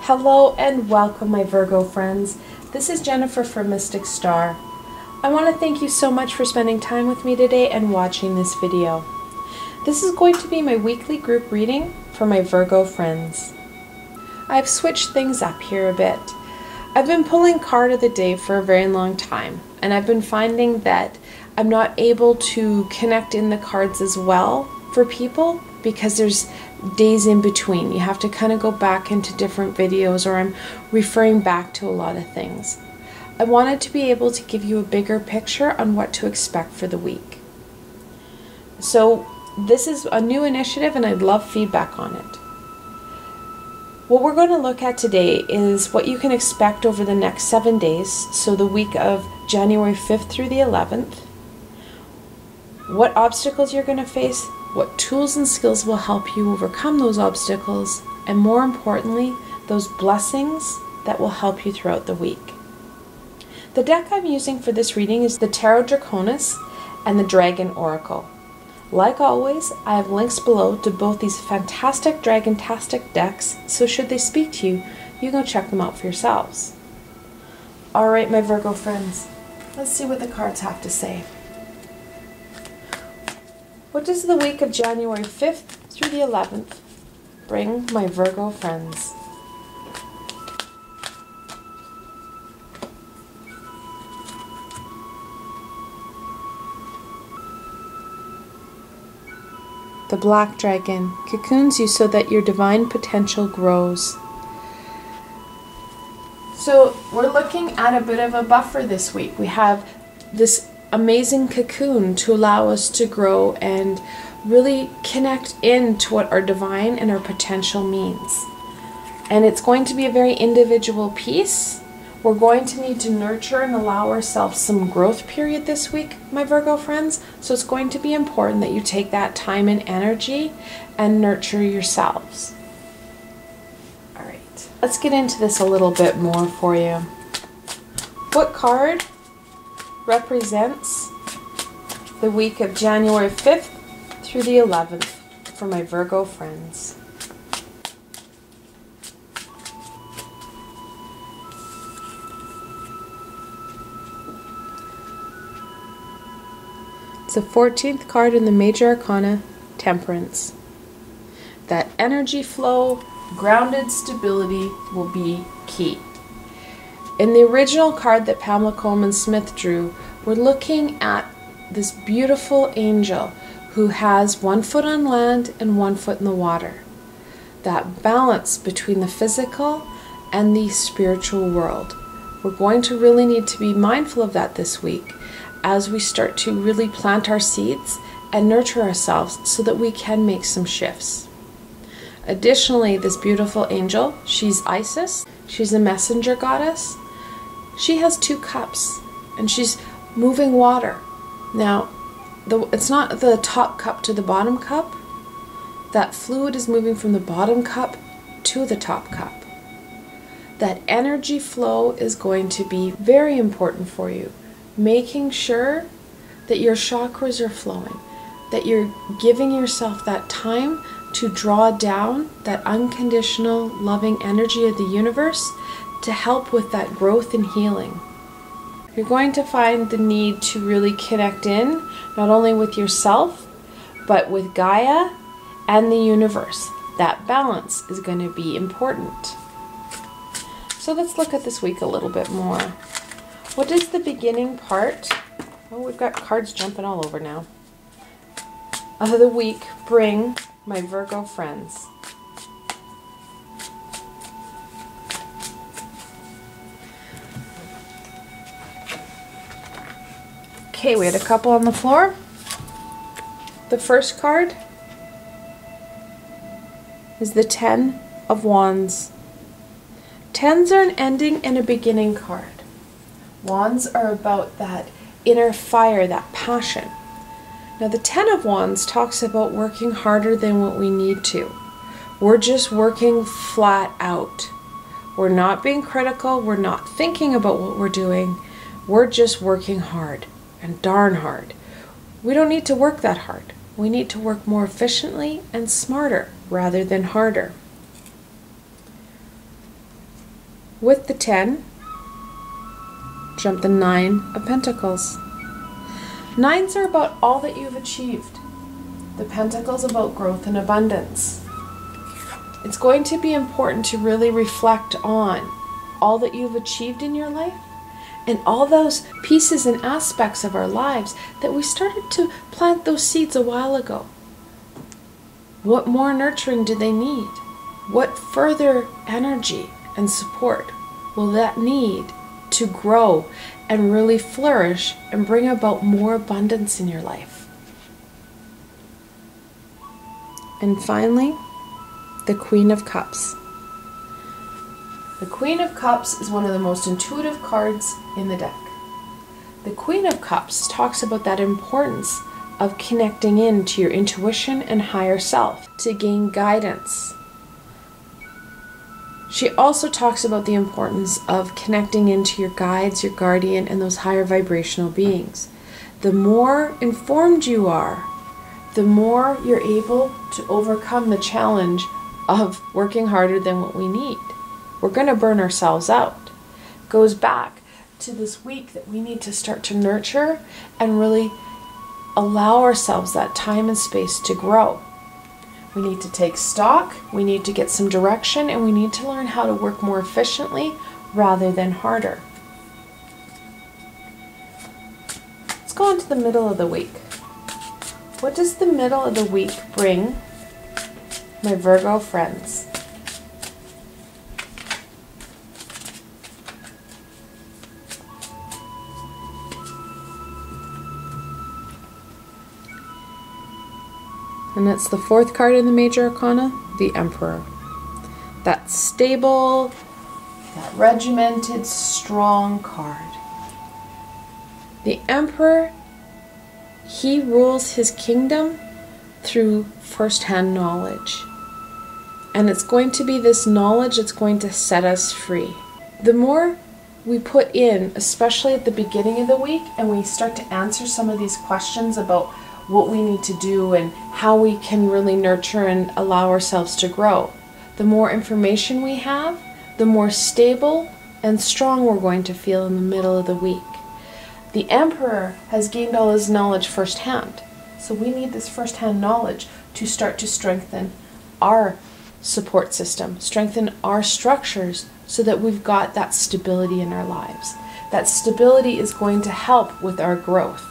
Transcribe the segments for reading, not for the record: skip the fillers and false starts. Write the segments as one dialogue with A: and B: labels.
A: Hello and welcome, my Virgo friends. This is Jennifer from Mystic Star. I want to thank you so much for spending time with me today and watching this video. This is going to be my weekly group reading for my Virgo friends. I've switched things up here a bit. I've been pulling card of the day for a very long time, and I've been finding that I'm not able to connect in the cards as well for people because there's days in between. You have to kind of go back into different videos, or I'm referring back to a lot of things. I wanted to be able to give you a bigger picture on what to expect for the week. So this is a new initiative and I'd love feedback on it. What we're going to look at today is what you can expect over the next 7 days, so the week of January 5th through the 11th, what obstacles you're going to face, what tools and skills will help you overcome those obstacles, and more importantly, those blessings that will help you throughout the week. The deck I'm using for this reading is the Tarot Draconis and the Dragon Oracle. Like always, I have links below to both these fantastic Dragon-tastic decks, so should they speak to you, you can go check them out for yourselves. Alright, my Virgo friends, let's see what the cards have to say. What does the week of January 5th through the 11th bring my Virgo friends? The Black Dragon cocoons you so that your divine potential grows. So we're looking at a bit of a buffer this week. We have this amazing cocoon to allow us to grow and really connect into what our divine and our potential means. And it's going to be a very individual piece. We're going to need to nurture and allow ourselves some growth period this week, my Virgo friends. So it's going to be important that you take that time and energy and nurture yourselves. All right, let's get into this a little bit more for you. What card represents the week of January 5th through the 11th for my Virgo friends? It's the 14th card in the Major Arcana, Temperance. That energy flow, grounded stability will be key. In the original card that Pamela Coleman Smith drew, we're looking at this beautiful angel who has 1 foot on land and 1 foot in the water. That balance between the physical and the spiritual world. We're going to really need to be mindful of that this week as we start to really plant our seeds and nurture ourselves so that we can make some shifts. Additionally, this beautiful angel, she's Isis. She's a messenger goddess. She has 2 cups and she's moving water. Now, it's not the top cup to the bottom cup. That fluid is moving from the bottom cup to the top cup. That energy flow is going to be very important for you. Making sure that your chakras are flowing, that you're giving yourself that time to draw down that unconditional loving energy of the universe to help with that growth and healing. You're going to find the need to really connect in, not only with yourself, but with Gaia and the universe. That balance is going to be important. So let's look at this week a little bit more. What does the beginning part, oh, we've got cards jumping all over now, of the week bring my Virgo friends? Okay, we had a couple on the floor. The first card is the 10 of Wands. 10s are an ending and a beginning card. Wands are about that inner fire, that passion. Now the 10 of Wands talks about working harder than what we need to. We're just working flat out. We're not being critical. We're not thinking about what we're doing. We're just working hard. And darn hard. We don't need to work that hard. We need to work more efficiently and smarter rather than harder. With the 10, jump the 9 of Pentacles. Nines are about all that you've achieved. The Pentacles about growth and abundance. It's going to be important to really reflect on all that you've achieved in your life and all those pieces and aspects of our lives that we started to plant those seeds a while ago. What more nurturing do they need? What further energy and support will that need to grow and really flourish and bring about more abundance in your life? And finally, the Queen of Cups. The Queen of Cups is one of the most intuitive cards in the deck. The Queen of Cups talks about that importance of connecting in to your intuition and higher self to gain guidance. She also talks about the importance of connecting into your guides, your guardian, and those higher vibrational beings. The more informed you are, the more you're able to overcome the challenge of working harder than what we need. We're going to burn ourselves out. It goes back to this week that we need to start to nurture and really allow ourselves that time and space to grow. We need to take stock, we need to get some direction, and we need to learn how to work more efficiently rather than harder. Let's go on to the middle of the week. What does the middle of the week bring my Virgo friends? And that's the 4th card in the Major Arcana, the Emperor. That stable, that regimented, strong card. The Emperor, he rules his kingdom through first-hand knowledge. And it's going to be this knowledge that's going to set us free. The more we put in, especially at the beginning of the week, and we start to answer some of these questions about what we need to do and how we can really nurture and allow ourselves to grow. The more information we have, the more stable and strong we're going to feel in the middle of the week. The Emperor has gained all his knowledge firsthand, so we need this firsthand knowledge to start to strengthen our support system, strengthen our structures so that we've got that stability in our lives. That stability is going to help with our growth.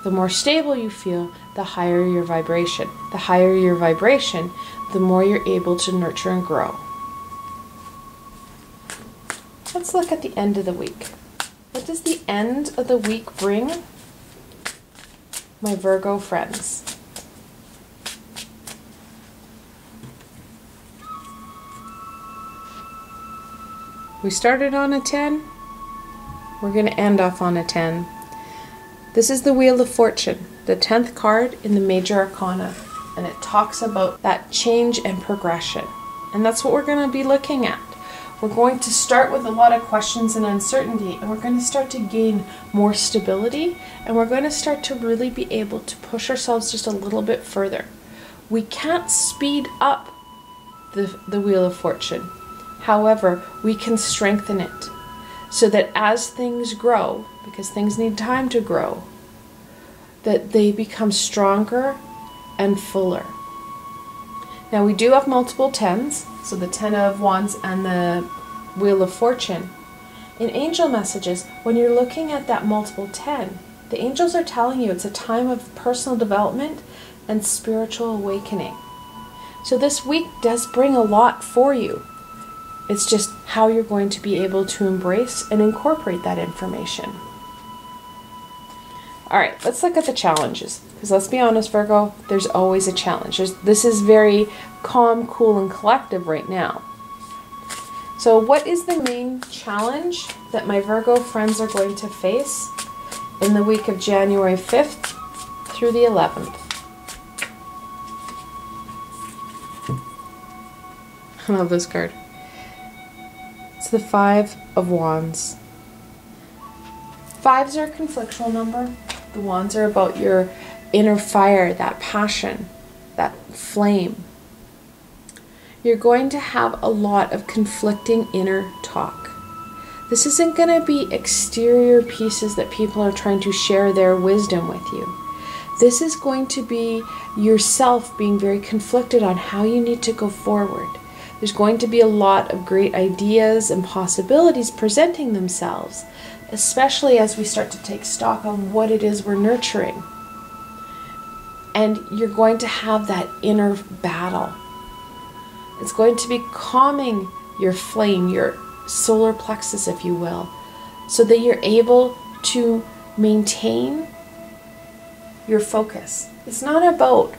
A: The more stable you feel, the higher your vibration. The higher your vibration, the more you're able to nurture and grow. Let's look at the end of the week. What does the end of the week bring my Virgo friends? We started on a 10. We're going to end off on a 10. This is the Wheel of Fortune, the 10th card in the Major Arcana, and it talks about that change and progression. And that's what we're going to be looking at. We're going to start with a lot of questions and uncertainty, and we're going to start to gain more stability, and we're going to start to really be able to push ourselves just a little bit further. We can't speed up the Wheel of Fortune. However, we can strengthen it so that as things grow, because things need time to grow, that they become stronger and fuller. Now we do have multiple 10s, so the 10 of Wands and the Wheel of Fortune. In angel messages, when you're looking at that multiple 10, the angels are telling you it's a time of personal development and spiritual awakening. So this week does bring a lot for you. It's just how you're going to be able to embrace and incorporate that information. All right, let's look at the challenges. Because let's be honest, Virgo, there's always a challenge. This is very calm, cool, and collective right now. So what is the main challenge that my Virgo friends are going to face in the week of January 5th through the 11th? I love this card. It's the 5 of Wands. 5s are a conflictual number. The Wands are about your inner fire, that passion, that flame. You're going to have a lot of conflicting inner talk. This isn't going to be exterior pieces that people are trying to share their wisdom with you. This is going to be yourself being very conflicted on how you need to go forward. There's going to be a lot of great ideas and possibilities presenting themselves, especially as we start to take stock on what it is we're nurturing. And you're going to have that inner battle. It's going to be calming your flame, your solar plexus, if you will, so that you're able to maintain your focus. It's not about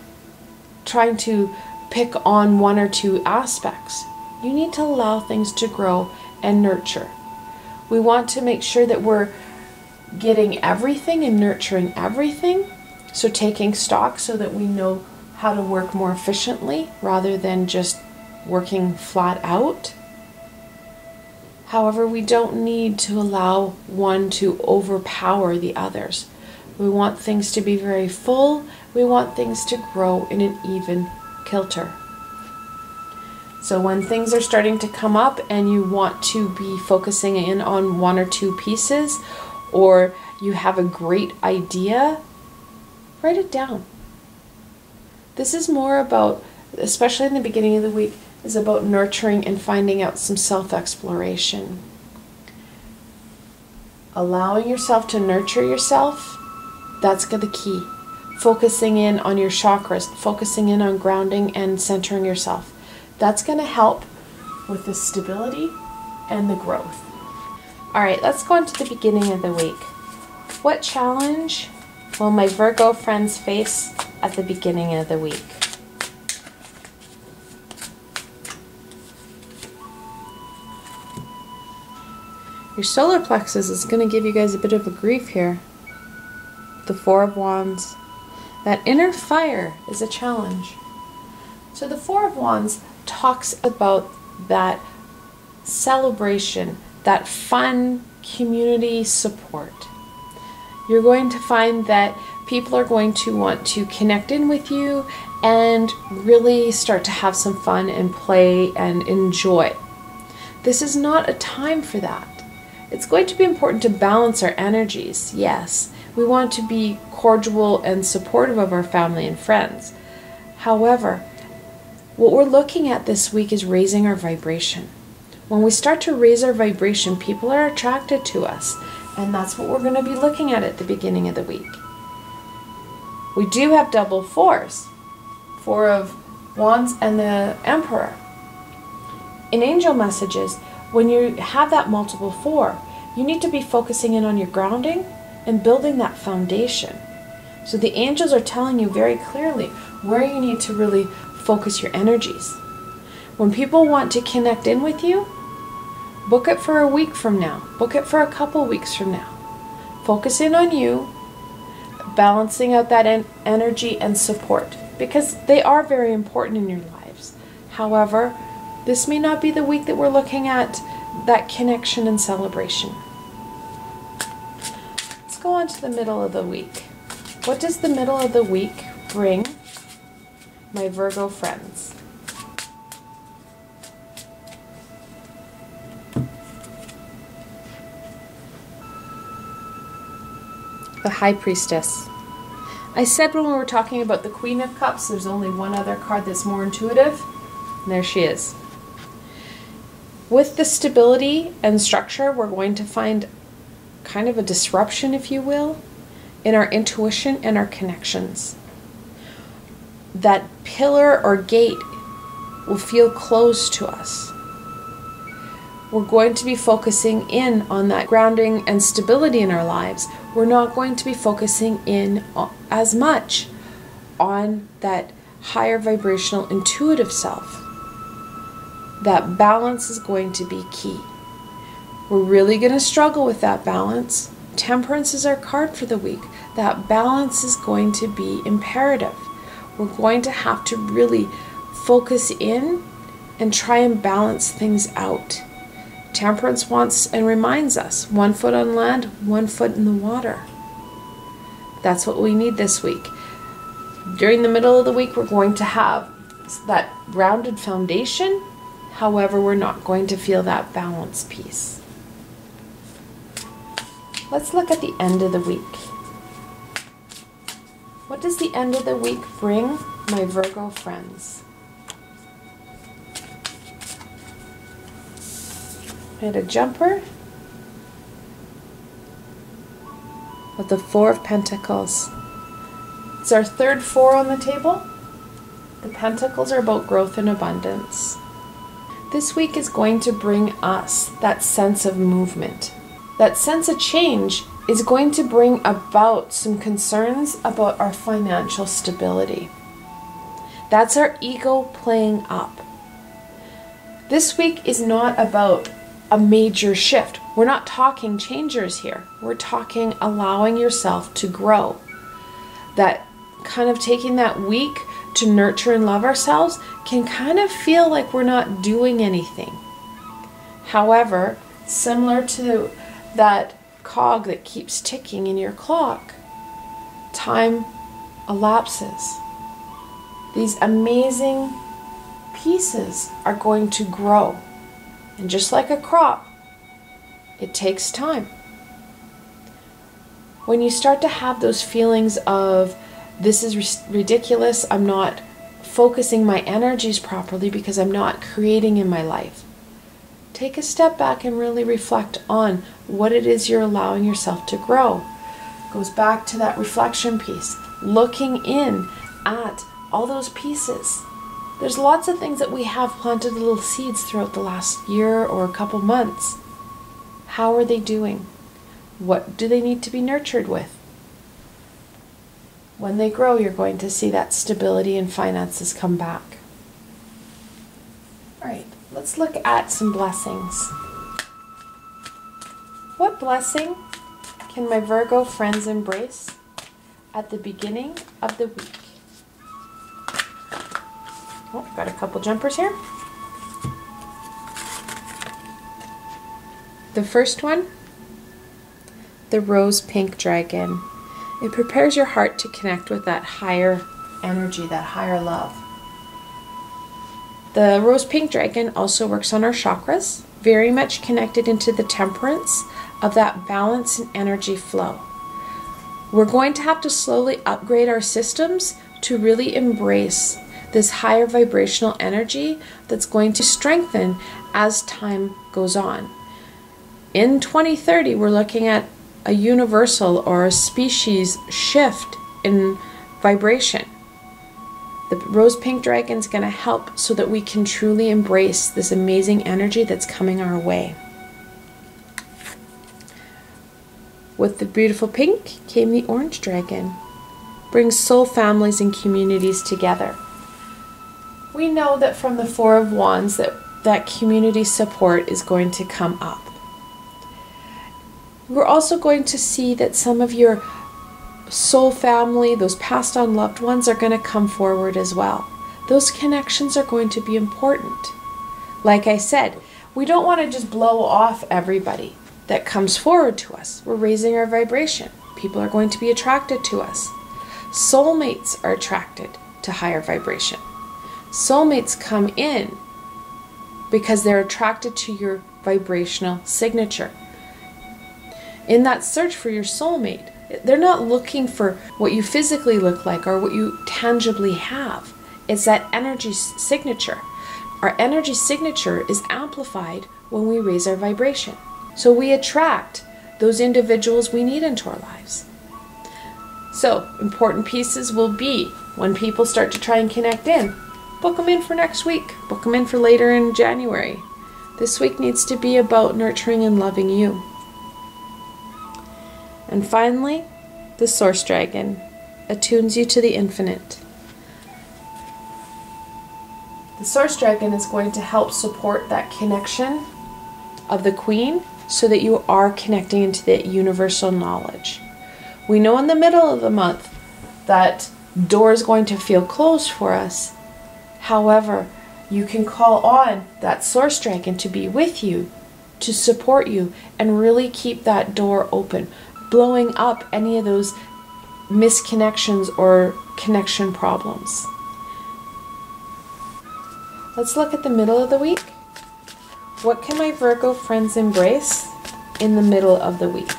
A: trying to pick on one or two aspects. You need to allow things to grow and nurture. We want to make sure that we're getting everything and nurturing everything. So taking stock so that we know how to work more efficiently rather than just working flat out. However, we don't need to allow one to overpower the others. We want things to be very full. We want things to grow in an even kilter. So when things are starting to come up and you want to be focusing in on one or two pieces, or you have a great idea, write it down. This is more about, especially in the beginning of the week, is about nurturing and finding out some self-exploration. Allowing yourself to nurture yourself, that's the key. Focusing in on your chakras, focusing in on grounding and centering yourself. That's going to help with the stability and the growth. All right, let's go into the beginning of the week. What challenge will my Virgo friends face at the beginning of the week? Your solar plexus is going to give you guys a bit of a grief here. The Four of Wands. That inner fire is a challenge. So the Four of Wands talks about that celebration, that fun community support. You're going to find that people are going to want to connect in with you and really start to have some fun and play and enjoy. This is not a time for that. It's going to be important to balance our energies, yes. We want to be cordial and supportive of our family and friends. However, what we're looking at this week is raising our vibration. When we start to raise our vibration, people are attracted to us. And that's what we're going to be looking at the beginning of the week. We do have double fours. Four of Wands and the Emperor. In angel messages, when you have that multiple four, you need to be focusing in on your grounding and building that foundation. So the angels are telling you very clearly where you need to really focus your energies. When people want to connect in with you, book it for a week from now. Book it for a couple weeks from now. Focus in on you, balancing out that energy and support, because they are very important in your lives. However, this may not be the week that we're looking at that connection and celebration. Let's go on to the middle of the week. What does the middle of the week bring my Virgo friends? The High Priestess. I said when we were talking about the Queen of Cups, there's only one other card that's more intuitive. And there she is. With the stability and structure, we're going to find kind of a disruption, if you will, in our intuition and our connections. That pillar or gate will feel closed to us. We're going to be focusing in on that grounding and stability in our lives. We're not going to be focusing in as much on that higher vibrational intuitive self. That balance is going to be key. We're really going to struggle with that balance. Temperance is our card for the week. That balance is going to be imperative. We're going to have to really focus in and try and balance things out. Temperance wants and reminds us, 1 foot on land, 1 foot in the water. That's what we need this week. During the middle of the week, we're going to have that rounded foundation. However, we're not going to feel that balance piece. Let's look at the end of the week. What does the end of the week bring my Virgo friends? I had a jumper with the Four of Pentacles. It's our third four on the table. The Pentacles are about growth and abundance. This week is going to bring us that sense of movement. That sense of change is going to bring about some concerns about our financial stability. That's our ego playing up. This week is not about a major shift. We're not talking changers here. We're talking allowing yourself to grow. That kind of taking that week to nurture and love ourselves can kind of feel like we're not doing anything. However, similar to that cog that keeps ticking in your clock, time elapses. These amazing pieces are going to grow. And just like a crop, it takes time. When you start to have those feelings of, this is ridiculous, I'm not focusing my energies properly because I'm not creating in my life, take a step back and really reflect on what it is you're allowing yourself to grow. It goes back to that reflection piece, looking in at all those pieces. There's lots of things that we have planted little seeds throughout the last year or a couple months. How are they doing? What do they need to be nurtured with? When they grow, you're going to see that stability and finances come back. All right, let's look at some blessings. What blessing can my Virgo friends embrace at the beginning of the week? Oh, got a couple jumpers here. The first one, the rose pink dragon. It prepares your heart to connect with that higher energy, that higher love. The rose pink dragon also works on our chakras, very much connected into the temperance of that balance and energy flow. We're going to have to slowly upgrade our systems to really embrace this higher vibrational energy that's going to strengthen as time goes on. In 2030, we're looking at a universal or a species shift in vibration. The rose pink dragon is going to help so that we can truly embrace this amazing energy that's coming our way. With the beautiful pink came the orange dragon. Brings soul families and communities together. We know that from the Four of Wands that community support is going to come up. We're also going to see that some of your soul family, those passed on loved ones, are going to come forward as well. Those connections are going to be important. Like I said, we don't want to just blow off everybody that comes forward to us. We're raising our vibration. People are going to be attracted to us. Soulmates are attracted to higher vibration. Soulmates come in because they're attracted to your vibrational signature. In that search for your soulmate, they're not looking for what you physically look like or what you tangibly have. It's that energy signature. Our energy signature is amplified when we raise our vibration. So we attract those individuals we need into our lives. So important pieces will be when people start to try and connect in, book them in for next week, book them in for later in January. This week needs to be about nurturing and loving you. And finally, the Source Dragon attunes you to the infinite. The Source Dragon is going to help support that connection of the Queen so that you are connecting into that universal knowledge. We know in the middle of the month that door is going to feel closed for us. However, you can call on that Source Dragon to be with you, to support you, and really keep that door open, blowing up any of those misconnections or connection problems. Let's look at the middle of the week. What can my Virgo friends embrace in the middle of the week?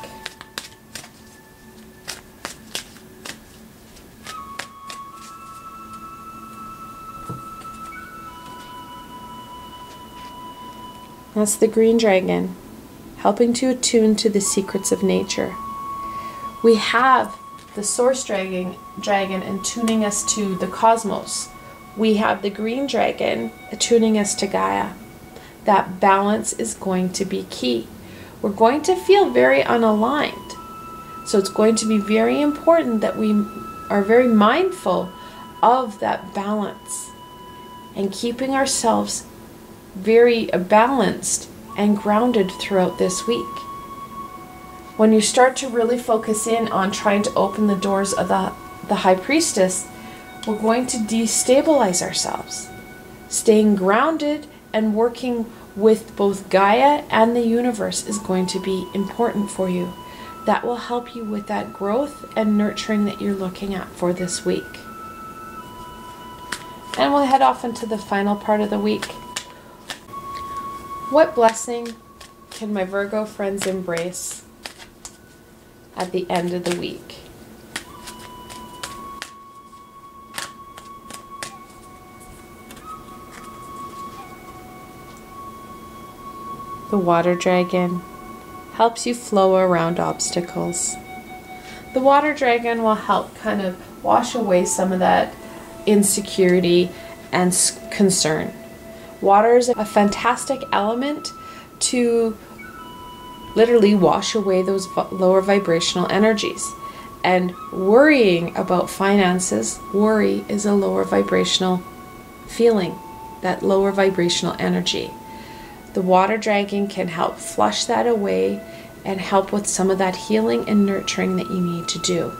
A: That's the green dragon, helping to attune to the secrets of nature. We have the source dragon attuning us to the cosmos. We have the green dragon attuning us to Gaia. That balance is going to be key. We're going to feel very unaligned. So it's going to be very important that we are very mindful of that balance and keeping ourselves very balanced and grounded throughout this week. When you start to really focus in on trying to open the doors of the High Priestess, we're going to destabilize ourselves. Staying grounded and working with both Gaia and the universe is going to be important for you. That will help you with that growth and nurturing that you're looking at for this week. And we'll head off into the final part of the week. What blessing can my Virgo friends embrace at the end of the week? The water dragon helps you flow around obstacles. The water dragon will help kind of wash away some of that insecurity and concern. Water is a fantastic element to literally wash away those lower vibrational energies. And worrying about finances, worry is a lower vibrational feeling, that lower vibrational energy. The water dragon can help flush that away and help with some of that healing and nurturing that you need to do.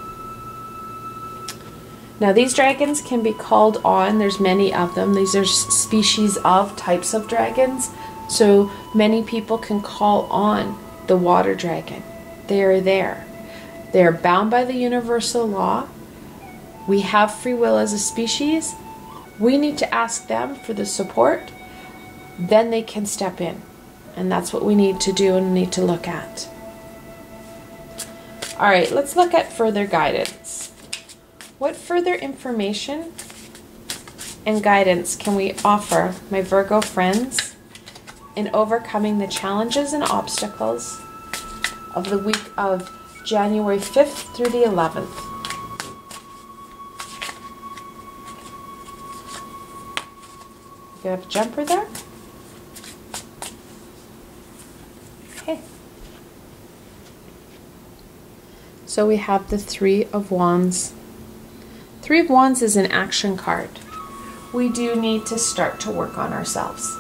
A: Now these dragons can be called on, there's many of them. These are species of types of dragons. So many people can call on the water dragon. They are there. They are bound by the universal law. We have free will as a species. We need to ask them for the support. Then they can step in. And that's what we need to do and need to look at. All right, let's look at further guidance. What further information and guidance can we offer my Virgo friends in overcoming the challenges and obstacles of the week of January 5th through the 11th? You have a jumper there? Okay. So we have the Three of Wands. Three of Wands is an action card. We do need to start to work on ourselves.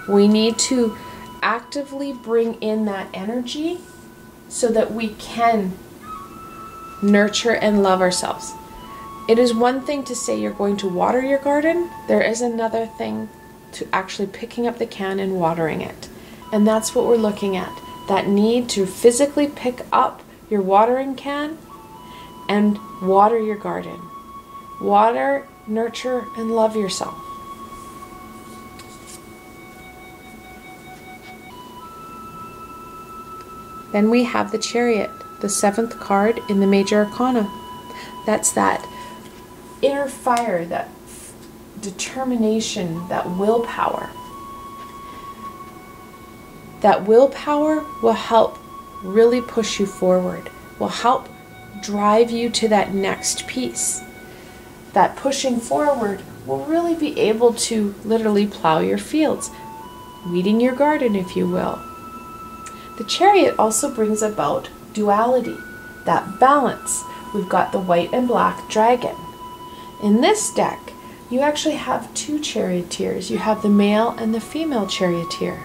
A: We need to actively bring in that energy so that we can nurture and love ourselves. It is one thing to say you're going to water your garden. There is another thing to actually picking up the can and watering it. And that's what we're looking at. That need to physically pick up your watering can and water your garden. Water, nurture, and love yourself. Then we have the Chariot, the 7th card in the Major Arcana. That's that inner fire, that determination, that willpower. That willpower will help really push you forward, will help drive you to that next piece. That pushing forward will really be able to literally plow your fields, weeding your garden, if you will. The Chariot also brings about duality, that balance. We've got the white and black dragon. In this deck, you actually have two charioteers. You have the male and the female charioteer.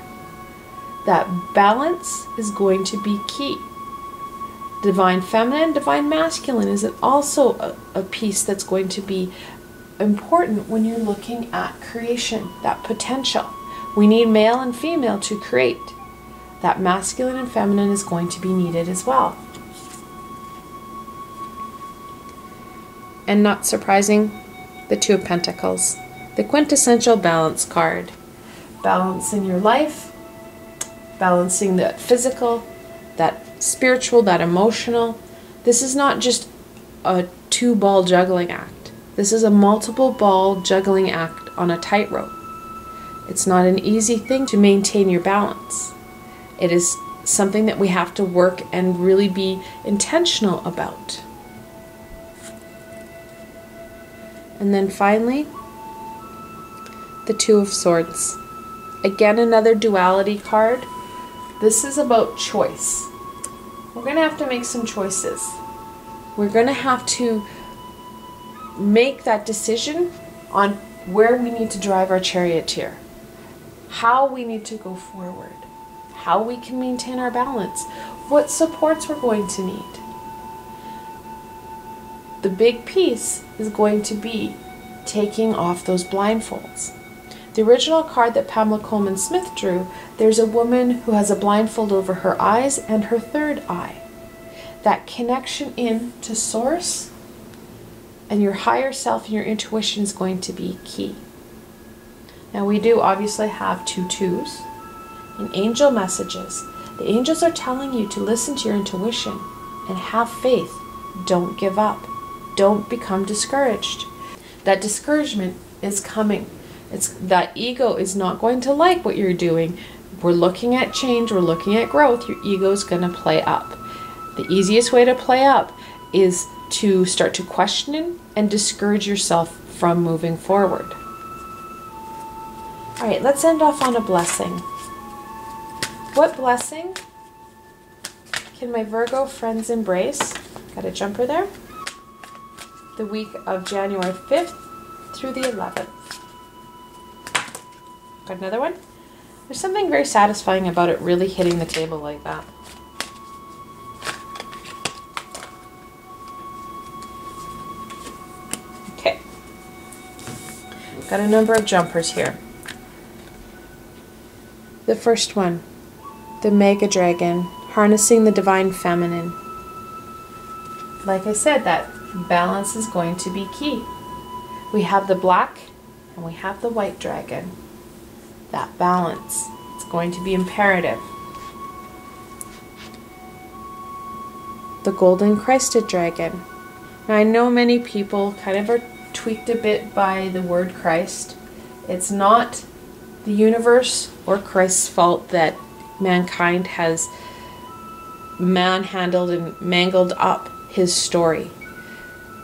A: That balance is going to be key. Divine feminine, divine masculine is also a piece that's going to be important when you're looking at creation, that potential. We need male and female to create. That masculine and feminine is going to be needed as well. And not surprising, the Two of Pentacles, the quintessential balance card. Balance in your life, balancing that physical, that spiritual, that emotional. This is not just a two-ball juggling act. This is a multiple ball juggling act on a tightrope. It's not an easy thing to maintain your balance. It is something that we have to work and really be intentional about. And then finally, the Two of Swords. Again, another duality card. This is about choice. We're going to have to make some choices. We're going to have to make that decision on where we need to drive our charioteer, how we need to go forward, how we can maintain our balance, what supports we're going to need. The big piece is going to be taking off those blindfolds. The original card that Pamela Coleman Smith drew, there's a woman who has a blindfold over her eyes and her third eye. That connection in to source and your higher self and your intuition is going to be key. Now we do obviously have 2 twos and angel messages. The angels are telling you to listen to your intuition and have faith. Don't give up. Don't become discouraged. That discouragement is coming. That ego is not going to like what you're doing. We're looking at change. We're looking at growth. Your ego is going to play up. The easiest way to play up is to start to question and discourage yourself from moving forward. All right, let's end off on a blessing. What blessing can my Virgo friends embrace? Got a jumper there. The week of January 5th through the 11th. Got another one? There's something very satisfying about it really hitting the table like that. Okay. Got a number of jumpers here. The first one, the Mega Dragon, harnessing the Divine Feminine. Like I said, that balance is going to be key. We have the black and we have the white dragon. That balance, it's going to be imperative. The golden crested dragon. Now I know many people kind of are tweaked a bit by the word Christ. It's not the universe or Christ's fault that mankind has manhandled and mangled up his story.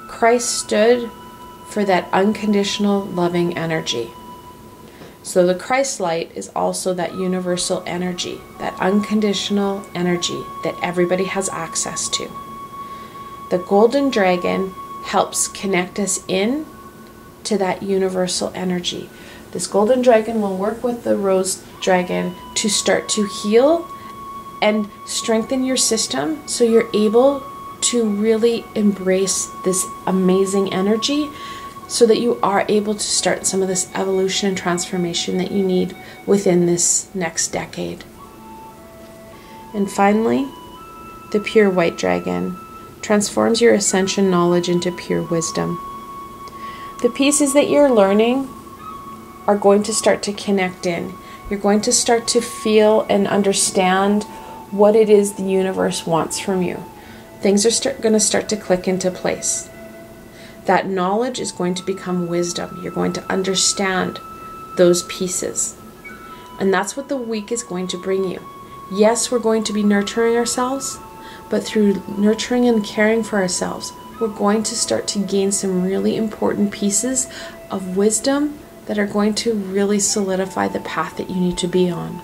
A: Christ stood for that unconditional loving energy. So the Christ light is also that universal energy, that unconditional energy that everybody has access to. The golden dragon helps connect us in to that universal energy. This golden dragon will work with the rose dragon to start to heal and strengthen your system so you're able to really embrace this amazing energy so that you are able to start some of this evolution and transformation that you need within this next decade. And finally, the pure white dragon transforms your ascension knowledge into pure wisdom. The pieces that you're learning are going to start to connect in. You're going to start to feel and understand what it is the universe wants from you. Things are going to start to click into place. That knowledge is going to become wisdom. You're going to understand those pieces. And that's what the week is going to bring you. Yes, we're going to be nurturing ourselves, but through nurturing and caring for ourselves, we're going to start to gain some really important pieces of wisdom that are going to really solidify the path that you need to be on.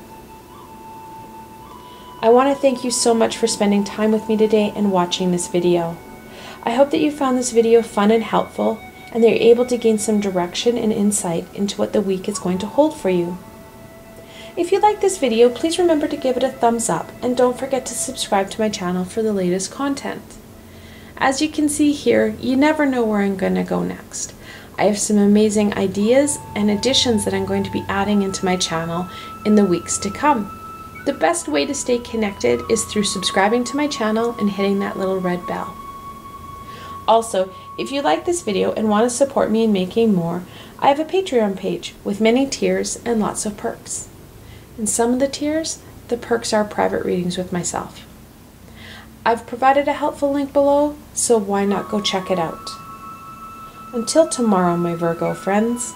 A: I want to thank you so much for spending time with me today and watching this video. I hope that you found this video fun and helpful, and that you're able to gain some direction and insight into what the week is going to hold for you. If you like this video, please remember to give it a thumbs up, and don't forget to subscribe to my channel for the latest content. As you can see here, you never know where I'm going to go next. I have some amazing ideas and additions that I'm going to be adding into my channel in the weeks to come. The best way to stay connected is through subscribing to my channel and hitting that little red bell. Also, if you like this video and want to support me in making more, I have a Patreon page with many tiers and lots of perks. In some of the tiers, the perks are private readings with myself. I've provided a helpful link below, so why not go check it out. Until tomorrow, my Virgo friends.